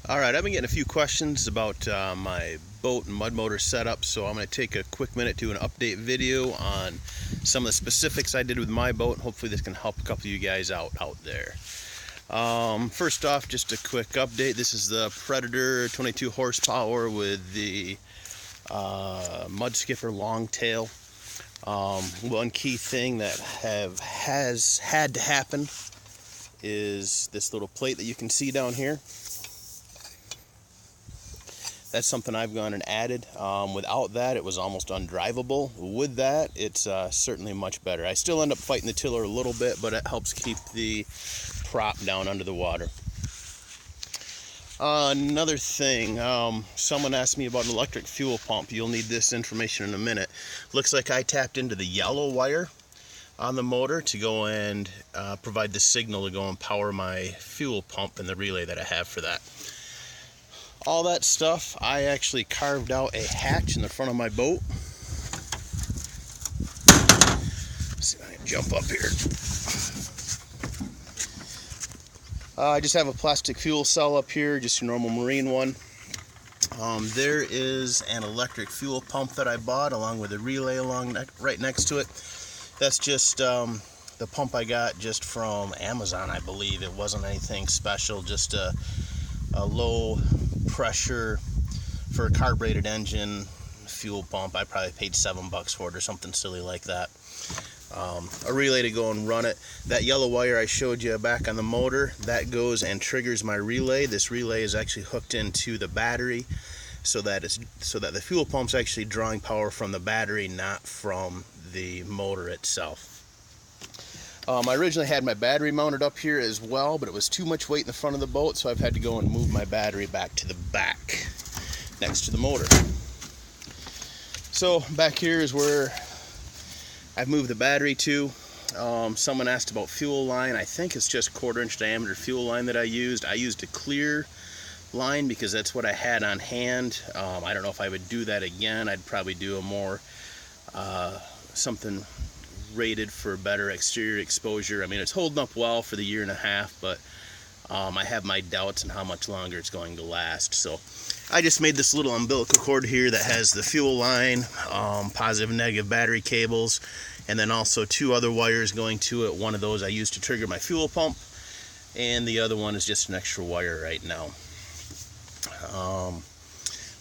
Alright, I've been getting a few questions about my boat and mud motor setup, so I'm going to take a quick minute to do an update video on some of the specifics I did with my boat, and hopefully this can help a couple of you guys out there. First off, just a quick update. This is the Predator 22 horsepower with the mud skipper Longtail. One key thing that has had to happen is this little plate that you can see down here. That's something I've gone and added. Without that, it was almost undrivable. With that, it's certainly much better. I still end up fighting the tiller a little bit, but it helps keep the prop down under the water. Another thing, someone asked me about an electric fuel pump. You'll need this information in a minute. Looks like I tapped into the yellow wire on the motor to go and provide the signal to go and power my fuel pump and the relay that I have for that. All that stuff, I actually carved out a hatch in the front of my boat. Let's see if I can jump up here. I just have a plastic fuel cell up here, just a normal marine one. There is an electric fuel pump that I bought along with a relay right next to it. That's just the pump I got just from Amazon, I believe. It wasn't anything special, just a low pressure for a carbureted engine fuel pump. I probably paid $7 for it or something silly like that. A relay to go and run it. That yellow wire I showed you back on the motor, that goes and triggers my relay. This relay is actually hooked into the battery so that the fuel pump's actually drawing power from the battery, not from the motor itself. I originally had my battery mounted up here as well, but it was too much weight in the front of the boat, so I've had to go and move my battery back to the back next to the motor. So back here is where I've moved the battery to. Someone asked about fuel line. I think it's just 1/4-inch diameter fuel line that I used. I used a clear line because that's what I had on hand. I don't know if I would do that again. I'd probably do a more something rated for better exterior exposure. I mean, it's holding up well for the 1.5 years, but I have my doubts on how much longer it's going to last. So I just made this little umbilical cord here that has the fuel line, positive and negative battery cables, and then also 2 other wires going to it. One of those I use to trigger my fuel pump, and the other one is just an extra wire right now.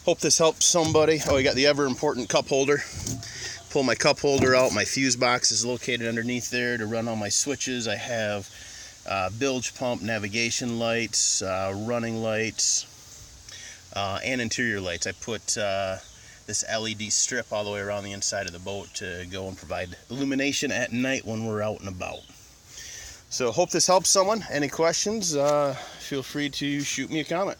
Hope this helps somebody. Oh, you got the ever important cup holder. Pull my cup holder out. My fuse box is located underneath there to run all my switches. I have bilge pump, navigation lights, running lights, and interior lights. I put this LED strip all the way around the inside of the boat to go and provide illumination at night when we're out and about. So hope this helps someone. Any questions, feel free to shoot me a comment.